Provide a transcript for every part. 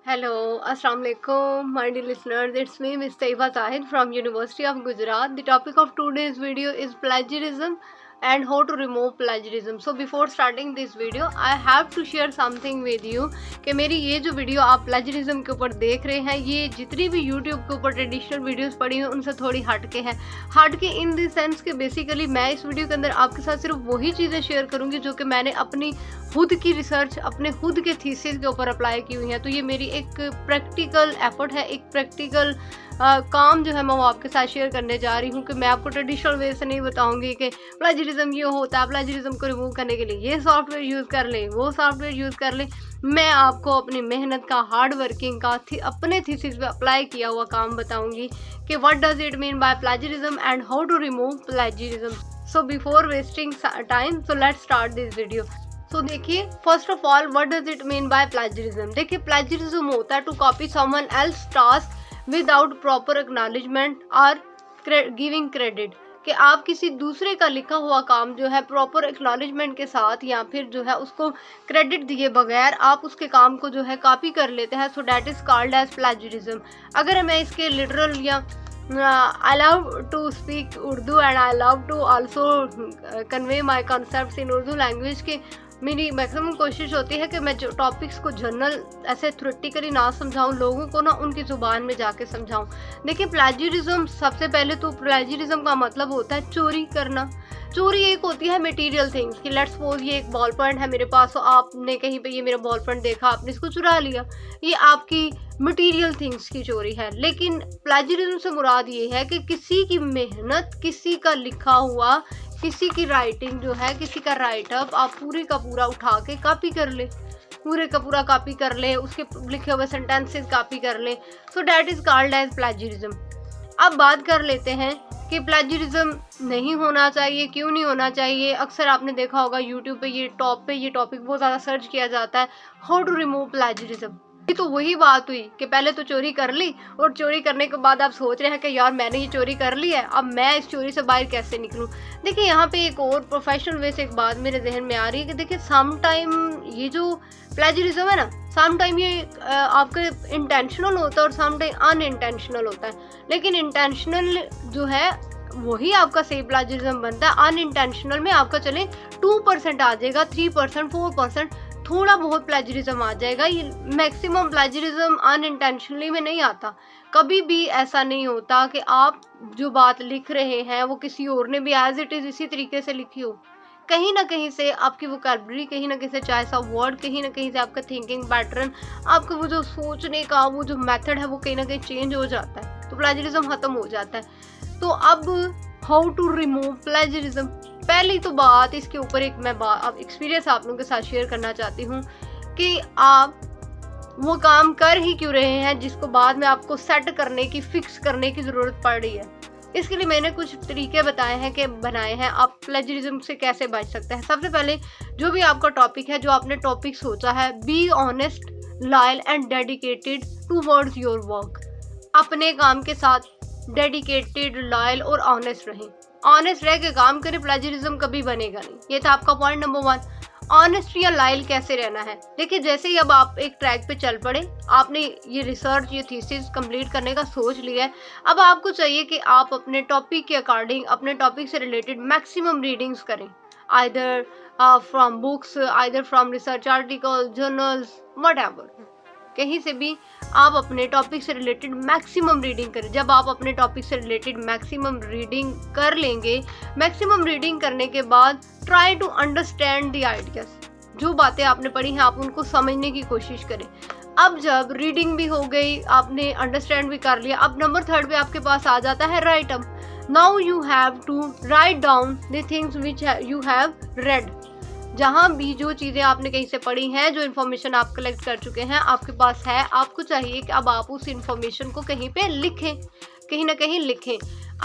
Hello, Assalamu alaikum, my dear listeners. It's me, Ms. Taiba Zahid from University of Gujarat. The topic of today's video is plagiarism and how to remove plagiarism. So before starting this video, I have to share something with you कि मेरी ये जो video आप plagiarism के ऊपर देख रहे हैं, ये जितनी भी YouTube के ऊपर ट्रेडिशनल वीडियोस पड़ी हैं उनसे थोड़ी हटके हैं। हटके इन द सेंस कि बेसिकली मैं इस वीडियो के अंदर आपके साथ सिर्फ वही चीज़ें शेयर करूँगी जो कि मैंने अपनी खुद की रिसर्च अपने खुद के थीसिस के ऊपर अप्लाई की हुई है। तो ये मेरी एक प्रैक्टिकल एफर्ट है, एक प्रैक्टिकल काम जो है मैं वो आपके साथ शेयर करने जा रही हूँ कि मैं आपको ट्रेडिशनल वे से नहीं बताऊंगी कि प्लेजरिज्म ये होता है, प्लेजरिज्म को रिमूव करने के लिए ये सॉफ्टवेयर यूज़ कर लें, वो सॉफ्टवेयर यूज़ कर लें। मैं आपको अपनी मेहनत का, हार्ड वर्किंग का, अपने थीसिस पे अप्लाई किया हुआ काम बताऊंगी कि what does it mean by plagiarism and how to remove plagiarism. So before wasting time, so let's start this video. तो देखिए, first of all what does it mean by plagiarism. देखिए, plagiarism होता है to copy someone else task without proper acknowledgement और giving credit, कि आप किसी दूसरे का लिखा हुआ काम जो है प्रॉपर एक्नॉलेजमेंट के साथ या फिर जो है उसको क्रेडिट दिए बगैर आप उसके काम को जो है कॉपी कर लेते हैं। So that is called as plagiarism. अगर मैं इसके लिटरल या I love to speak Urdu and I love to also convey my concepts in Urdu language कि मेरी मैक्सिमम कोशिश होती है कि मैं जो टॉपिक्स को जनरल ऐसे थ्योरेटिकली ना समझाऊं, लोगों को ना उनकी ज़ुबान में जाके समझाऊं। देखिए, प्लेजरिज्म, सबसे पहले तो प्लेजरिज्म का मतलब होता है चोरी करना। चोरी एक होती है मटेरियल थिंग्स कि लेट्स सपोज ये एक बॉल पॉइंट है मेरे पास, तो आपने कहीं पे ये मेरा बॉल पॉइंट देखा, आपने इसको चुरा लिया, ये आपकी मटेरियल थिंग्स की चोरी है। लेकिन प्लेजरिज्म से मुराद ये है कि किसी की मेहनत, किसी का लिखा हुआ, किसी की राइटिंग जो है, किसी का राइटअप आप पूरे का पूरा उठा के कॉपी कर ले, पूरे का पूरा कॉपी कर ले, उसके लिखे हुए सेंटेंसेस कॉपी कर ले। So that is called as plagiarism. अब बात कर लेते हैं कि प्लेजरिज्म नहीं होना चाहिए, क्यों नहीं होना चाहिए। अक्सर आपने देखा होगा यूट्यूब पे ये टॉपिक बहुत ज़्यादा सर्च किया जाता है, हाउ टू रिमूव प्लेजरिज्म। तो वही बात हुई कि पहले तो चोरी कर ली और चोरी करने के बाद आप सोच रहे हैं कि यार मैंने ये चोरी कर ली है, अब मैं इस चोरी से बाहर कैसे निकलूं। देखिए, यहाँ पे एक और प्रोफेशनल वे से एक बात मेरे जहन में आ रही है कि देखिए, सम टाइम ये जो प्लेजरिज्म है ना, सम टाइम ये आपका इंटेंशनल होता है और सम टाइम अनइंटेंशनल होता है। लेकिन इंटेंशनल जो है वही आपका सही प्लेजरिज्म बनता है। अनइंटेंशनल में आपका चले 2% आ जाएगा, 3%, 4%, थोड़ा बहुत प्लेजरिज्म आ जाएगा। ये मैक्सिमम प्लेजरिज्म अनइंटेंशनली में नहीं आता। कभी भी ऐसा नहीं होता कि आप जो बात लिख रहे हैं वो किसी और ने भी एज इट इज़ इसी तरीके से लिखी हो। कहीं ना कहीं से आपकी वोकैबुलरी, कहीं ना कहीं से चॉइस ऑफ वर्ड, कहीं ना कहीं से आपका थिंकिंग पैटर्न, आपका वो जो सोचने का वो जो मेथड है वो कहीं ना कहीं चेंज हो जाता है, तो प्लेजरिज्म खत्म हो जाता है। तो अब हाउ टू रिमूव प्लेजरिज्म। पहली तो बात इसके ऊपर एक मैं एक्सपीरियंस आप लोगों के साथ शेयर करना चाहती हूँ कि आप वो काम कर ही क्यों रहे हैं जिसको बाद में आपको सेट करने की, फिक्स करने की ज़रूरत पड़ रही है। इसके लिए मैंने कुछ तरीके बताए हैं कि बनाए हैं आप प्लेजरिज्म से कैसे बच सकते हैं। सबसे पहले, जो भी आपका टॉपिक है, जो आपने टॉपिक सोचा है, be honest, loyal and dedicated towards your work. अपने काम के साथ डेडिकेटेड, लॉयल और ऑनेस्ट रहें। ऑनेस्ट रह के काम करें, प्लेजरिज्म कभी बनेगा नहीं। ये था आपका पॉइंट नंबर 1। ऑनेस्ट या लॉयल कैसे रहना है। देखिए, जैसे ही अब आप एक ट्रैक पे चल पड़े, आपने ये रिसर्च, ये थीसिस कंप्लीट करने का सोच लिया है, अब आपको चाहिए कि आप अपने टॉपिक के अकॉर्डिंग, अपने टॉपिक से रिलेटेड मैक्सिमम रीडिंग्स करें, either from books, either from research article, journals, whatever, कहीं से भी आप अपने टॉपिक से रिलेटेड मैक्सिमम रीडिंग करें। जब आप अपने टॉपिक से रिलेटेड मैक्सिमम रीडिंग कर लेंगे, मैक्सिमम रीडिंग करने के बाद try to understand the ideas. जो बातें आपने पढ़ी हैं आप उनको समझने की कोशिश करें। अब जब रीडिंग भी हो गई, आपने अंडरस्टैंड भी कर लिया, अब नंबर 3 पे आपके पास आ जाता है write up. Now you have to write down the things which you have read. जहाँ भी जो चीज़ें आपने कहीं से पढ़ी हैं, जो इन्फॉर्मेशन आप कलेक्ट कर चुके हैं, आपके पास है, आपको चाहिए कि अब आप उस इन्फॉर्मेशन को कहीं पे लिखें, कहीं ना कहीं लिखें।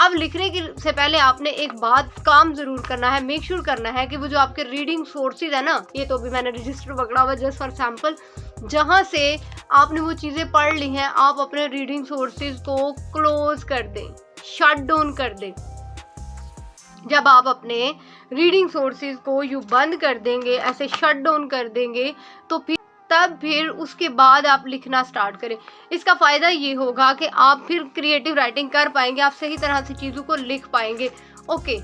अब लिखने से पहले आपने एक बात काम ज़रूर करना है, मेक श्योर करना है कि वो जो आपके रीडिंग सोर्सेज है ना, ये तो अभी मैंने रजिस्टर पकड़ा हुआ जस्ट फॉर सैम्पल, जहाँ से आपने वो चीज़ें पढ़ ली हैं, आप अपने रीडिंग सोर्सेज को क्लोज कर दें, शट डाउन कर दें। जब आप अपने रीडिंग सोर्सेज को यू बंद कर देंगे, ऐसे शट डाउन कर देंगे, तो फिर तब फिर उसके बाद आप लिखना स्टार्ट करें। इसका फ़ायदा ये होगा कि आप फिर क्रिएटिव राइटिंग कर पाएंगे, आप सही तरह से चीज़ों को लिख पाएंगे। ओके,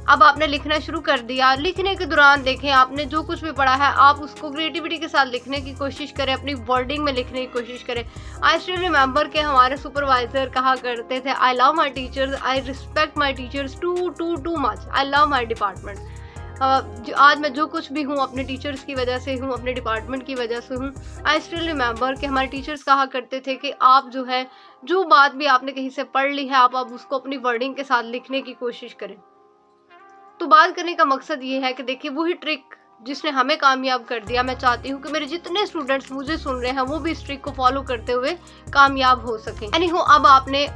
अब आपने लिखना शुरू कर दिया। लिखने के दौरान देखें, आपने जो कुछ भी पढ़ा है आप उसको क्रिएटिविटी के साथ लिखने की कोशिश करें, अपनी वर्डिंग में लिखने की कोशिश करें। आई स्टिल रिमेंबर के हमारे सुपरवाइजर कहा करते थे, I love my teachers, I respect my teachers too much, I love my department. आज मैं जो कुछ भी हूँ अपने टीचर्स की वजह से हूँ, अपने डिपार्टमेंट की वजह से हूँ। आई स्टिल रिमेंबर कि हमारे टीचर्स कहा करते थे कि आप जो है, जो बात भी आपने कहीं से पढ़ ली है, आप उसको अपनी वर्डिंग के साथ लिखने की कोशिश करें। तो बात करने का मकसद ये है कि देखिए, वही ट्रिक जिसने हमें कामयाब कर दिया, मैं चाहती हूँ कि मेरे जितने स्टूडेंट्स मुझे सुन रहे हैं वो भी इस ट्रिक को फॉलो करते हुए कामयाब हो सकें। अब आपने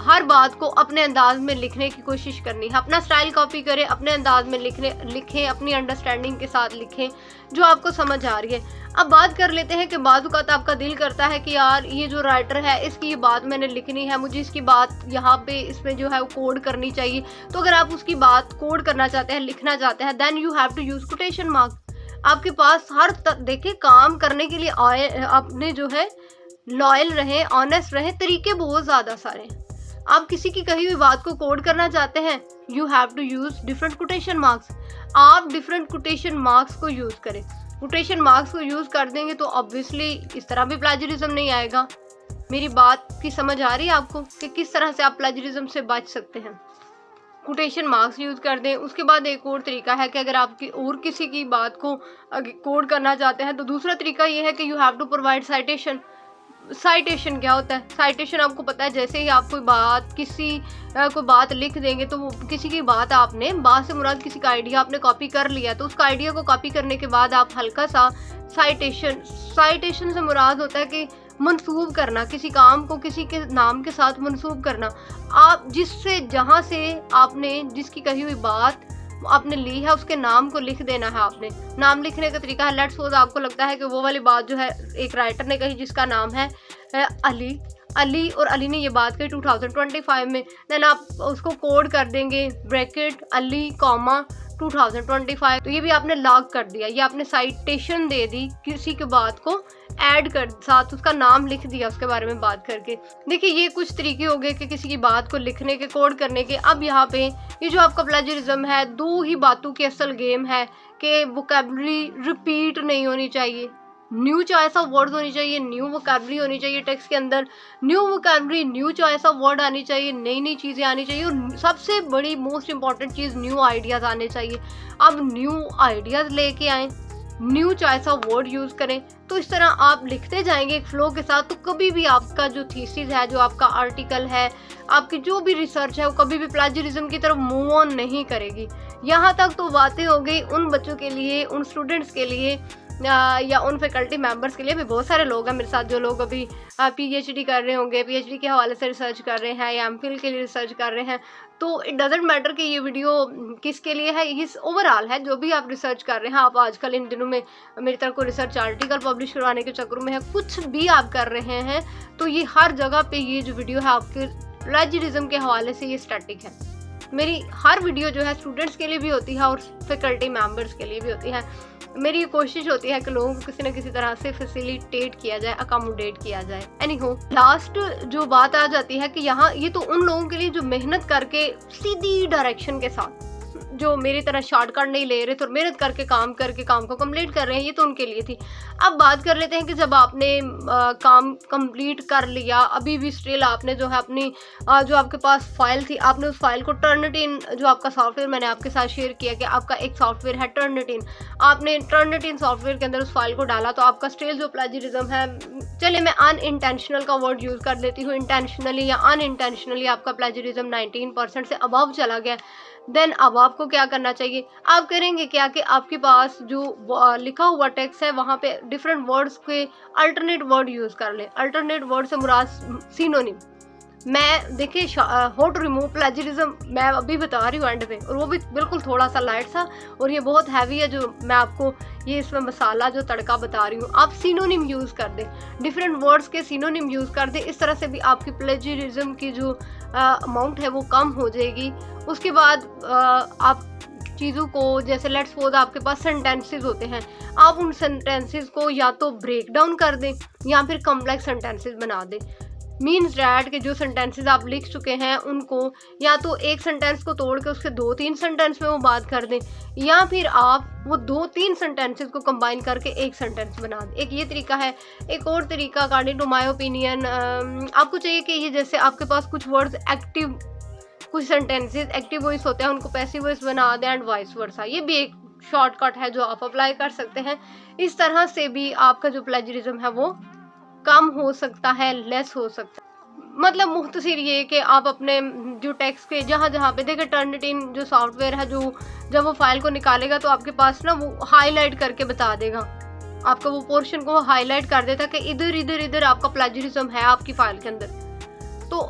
हर बात को अपने अंदाज में लिखने की कोशिश करनी है। अपना स्टाइल कॉपी करें, अपने अंदाज में लिखें, अपनी अंडरस्टैंडिंग के साथ लिखें जो आपको समझ आ रही है। अब बात कर लेते हैं कि बाज़ औक़ात आपका दिल करता है कि यार ये जो राइटर है इसकी ये बात मैंने लिखनी है, मुझे इसकी बात यहाँ पे इसमें जो है वो कोड करनी चाहिए। तो अगर आप उसकी बात कोड करना चाहते हैं, लिखना चाहते हैं, then you have to use quotation marks. आपके पास देखिए, काम करने के लिए आपने जो है लॉयल रहें, ऑनेस्ट रहें, तरीके बहुत ज़्यादा सारे हैं। आप किसी की कही हुई बात को कोड करना चाहते हैं, you have to use different quotation marks. आप डिफरेंट कोटेशन मार्क्स को यूज़ करें। कोटेशन मार्क्स को यूज़ कर देंगे तो ऑब्वियसली इस तरह भी प्लेजरिज्म नहीं आएगा। मेरी बात की समझ आ रही है आपको कि किस तरह से आप प्लेजरिज्म से बच सकते हैं? कोटेशन मार्क्स यूज़ कर दें। उसके बाद एक और तरीका है कि अगर आपकी और किसी की बात को कोड करना चाहते हैं तो दूसरा तरीका ये है कि you have to provide citation. Citation क्या होता है? साइटेशन आपको पता है, जैसे ही आप कोई बात लिख देंगे तो वो किसी की बात, आपने बात से मुराद किसी का आइडिया आपने कॉपी कर लिया, तो उसका आइडिया को कॉपी करने के बाद आप हल्का सा साइटेशन से मुराद होता है कि मंसूब करना, किसी काम को किसी के नाम के साथ मंसूब करना। आप जहाँ से आपने जिसकी कही हुई बात आपने ली है उसके नाम को लिख देना है। आपने नाम लिखने का तरीका है, लेट्स सपोज आपको लगता है कि वो वाली बात जो है एक राइटर ने कही जिसका नाम है अली और अली ने ये बात कही 2025 में, देन आप उसको कोड कर देंगे ब्रैकेट अली कॉमा 2025। तो ये भी आपने लॉग कर दिया, ये आपने साइटेशन दे दी, किसी की बात को ऐड कर साथ उसका नाम लिख दिया उसके बारे में बात करके। देखिए, ये कुछ तरीके हो गए कि किसी की बात को लिखने के, कोड करने के। अब यहाँ पे ये जो आपका प्लेजरिज्म है, दो ही बातों की असल गेम है कि वोकैबुलरी रिपीट नहीं होनी चाहिए, न्यू चॉइस ऑफ वर्ड्स होनी चाहिए, न्यू वोकैबुलरी होनी चाहिए टेक्स्ट के अंदर, new vocabulary, new choice of word आनी चाहिए, नई नई चीज़ें आनी चाहिए, और सबसे बड़ी मोस्ट इंपॉर्टेंट चीज़ न्यू आइडियाज़ आने चाहिए। अब न्यू आइडियाज़ लेके आएँ, new choice of word use करें, तो इस तरह आप लिखते जाएंगे एक फ्लो के साथ। तो कभी भी आपका जो थीसिस है, जो आपका आर्टिकल है, आपकी जो भी रिसर्च है, वो कभी भी प्लेजरिज्म की तरफ मूव ऑन नहीं करेगी। यहाँ तक तो बातें हो गई उन बच्चों के लिए, उन स्टूडेंट्स के लिए या उन फैकल्टी मेंबर्स के लिए। भी बहुत सारे लोग हैं मेरे साथ जो लोग अभी पीएचडी कर रहे होंगे, पीएचडी के हवाले से रिसर्च कर रहे हैं या एमफिल के लिए रिसर्च कर रहे हैं। तो इट डजेंट मैटर कि ये वीडियो किसके लिए है, ये ओवरऑल है। जो भी आप रिसर्च कर रहे हैं, आप आजकल इन दिनों में मेरी तरफ को रिसर्च आर्टिकल पब्लिश करवाने के चक्कर में है, कुछ भी आप कर रहे हैं, तो ये हर जगह पे ये जो वीडियो है आपके प्लेजरिज्म के हवाले से ये स्टैटिक है। मेरी हर वीडियो जो है स्टूडेंट्स के लिए भी होती है और फैकल्टी मेंबर्स के लिए भी होती है। मेरी कोशिश होती है कि लोगों को किसी न किसी तरह से फैसिलिटेट किया जाए, अकोमोडेट किया जाए। एनीहो, लास्ट जो बात आ जाती है कि यहाँ ये तो उन लोगों के लिए जो मेहनत करके सीधी डायरेक्शन के साथ, जो मेरी तरह शॉर्टकट नहीं ले रहे, तो मेहनत करके काम को कंप्लीट कर रहे हैं, ये तो उनके लिए थी। अब बात कर लेते हैं कि जब आपने काम कंप्लीट कर लिया, अभी भी स्टिल आपने जो है अपनी जो आपके पास फाइल थी, आपने उस फाइल को टर्निटिन, जो आपका सॉफ्टवेयर मैंने आपके साथ शेयर किया कि आपका एक सॉफ्टवेयर है टर्निटिन, आपने टर्निटिन सॉफ्टवेयर के अंदर उस फाइल को डाला, तो आपका स्टिल जो प्लेजरिज्म है, चलिए मैं अनइंटेंशनल का वर्ड यूज़ कर लेती हूँ, इंटेंशनली या अनइंटेंशनली आपका प्लेजरिज्म 19% से अबव चला गया। देन अब आपको क्या करना चाहिए? आप करेंगे क्या कि आपके पास जो लिखा हुआ टेक्स्ट है वहाँ पे डिफरेंट वर्ड्स के अल्टरनेट वर्ड यूज़ कर लें। अल्टरनेट वर्ड से मुराद सिनोनिम। मैं देखिए, हाउ टू रिमूव प्लेजरिज्म मैं अभी बता रही हूँ एंड पे, और वो भी बिल्कुल थोड़ा सा लाइट सा, और ये बहुत हैवी है जो मैं आपको ये इसमें मसाला जो तड़का बता रही हूँ। आप सिनोनिम यूज़ कर दें, डिफरेंट वर्ड्स के सिनोनिम यूज़ कर दें। इस तरह से भी आपकी प्लेजरिज्म की जो अमाउंट है वो कम हो जाएगी। उसके बाद आप चीज़ों को, जैसे लेट्स सपोज आपके पास सेंटेंसेस होते हैं, आप उन सेंटेंसेस को या तो ब्रेक डाउन कर दें या फिर कॉम्प्लेक्स सेंटेंसेस बना दें। मीन्स डैट कि जो सेंटेंसेस आप लिख चुके हैं उनको या तो एक सेंटेंस को तोड़ के उसके 2-3 सेंटेंस में वो बात कर दें, या फिर आप वो 2-3 सेंटेंसेस को कंबाइन करके एक सेंटेंस बना दें। एक ये तरीका है। एक और तरीका अकॉर्डिंग टू माय ओपिनियन, आपको चाहिए कि ये जैसे आपके पास कुछ वर्ड्स एक्टिव, कुछ सेंटेंसेस एक्टिव वॉइस होते हैं, उनको पैसिव वॉइस बना दें एंड वाइस वर्सा। ये भी एक शॉर्टकट है जो आप अप्लाई कर सकते हैं। इस तरह से भी आपका जो प्लेजरिज्म है वो कम हो सकता है, लेस हो सकता है। मतलब मुख्तसर ये कि आप अपने जो टेक्स्ट के जहाँ जहाँ पे देखें, टर्निटिन जो सॉफ्टवेयर है, जो जब वो फाइल को निकालेगा तो आपके पास ना वो हाईलाइट करके बता देगा, आपका वो पोर्शन को हाईलाइट कर देता कि इधर इधर इधर आपका प्लेजरिज्म है आपकी फाइल के अंदर। तो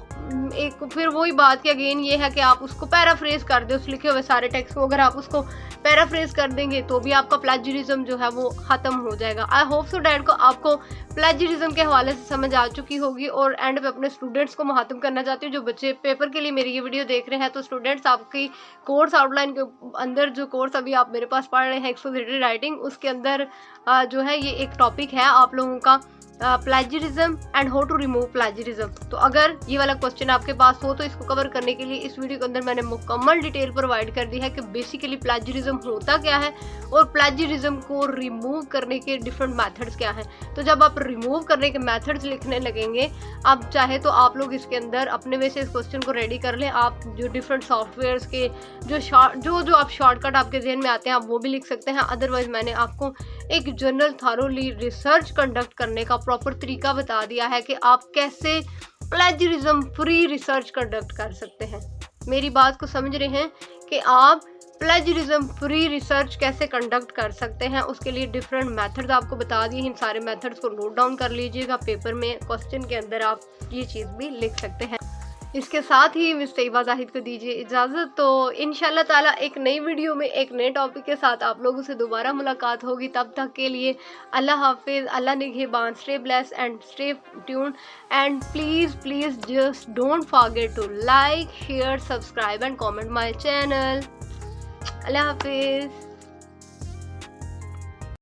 एक फिर वही बात कि अगेन ये है कि आप उसको पैराफ्रेज कर दे, उस लिखे हुए सारे टेक्स्ट को अगर आप उसको पैराफ्रेज कर देंगे तो भी आपका प्लेजरिज्म जो है वो ख़त्म हो जाएगा। आई होप सो डैट को आपको प्लेजरिज्म के हवाले से समझ आ चुकी होगी। और एंड पे अपने स्टूडेंट्स को मुखातिब करना चाहती हूँ जो बच्चे पेपर के लिए मेरी ये वीडियो देख रहे हैं। तो स्टूडेंट्स, आपकी कोर्स आउटलाइन के अंदर जो कोर्स अभी आप मेरे पास पढ़ रहे हैं एक्सपोजिटरी राइटिंग, उसके अंदर जो है ये एक टॉपिक है आप लोगों का plagiarism and how to remove plagiarism. तो अगर ये वाला क्वेश्चन आपके पास हो तो इसको कवर करने के लिए इस वीडियो के अंदर मैंने मुकम्मल डिटेल प्रोवाइड कर दी है कि बेसिकली प्लेजरिज्म होता क्या है और प्लेजरिज्म को रिमूव करने के डिफरेंट मेथड्स क्या हैं। तो जब आप रिमूव करने के मेथड्स लिखने लगेंगे, आप चाहे तो आप लोग इसके अंदर अपने में से इस क्वेश्चन को रेडी कर लें। आप जो डिफरेंट सॉफ्टवेयर्स के जो आप शॉर्टकट आपके जहन में आते हैं आप वो भी लिख सकते हैं। अदरवाइज मैंने आपको एक जनरल थारोली रिसर्च कंडक्ट करने का प्रॉपर तरीका बता दिया है कि आप कैसे प्लेजरिज्म फ्री रिसर्च कंडक्ट कर सकते हैं। मेरी बात को समझ रहे हैं कि आप प्लेजरिज्म फ्री रिसर्च कैसे कंडक्ट कर सकते हैं। उसके लिए डिफरेंट मेथड्स आपको बता दिए। इन सारे मेथड्स को नोट डाउन कर लीजिएगा, पेपर में क्वेश्चन के अंदर आप ये चीज़ भी लिख सकते हैं। इसके साथ ही मिस तैयबा जाहिद को दीजिए इजाज़त। तो इंशाल्लाह ताला एक नई वीडियो में एक नए टॉपिक के साथ आप लोगों से दोबारा मुलाकात होगी। तब तक के लिए अल्लाह हाफिज़, अल्लाह निगहबान, stay bless and stay tune and please just don't forget to like, share, subscribe and comment my channel. अल्लाह हाफिज़।